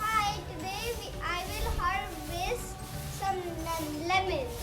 Hi, today I will harvest some lemons.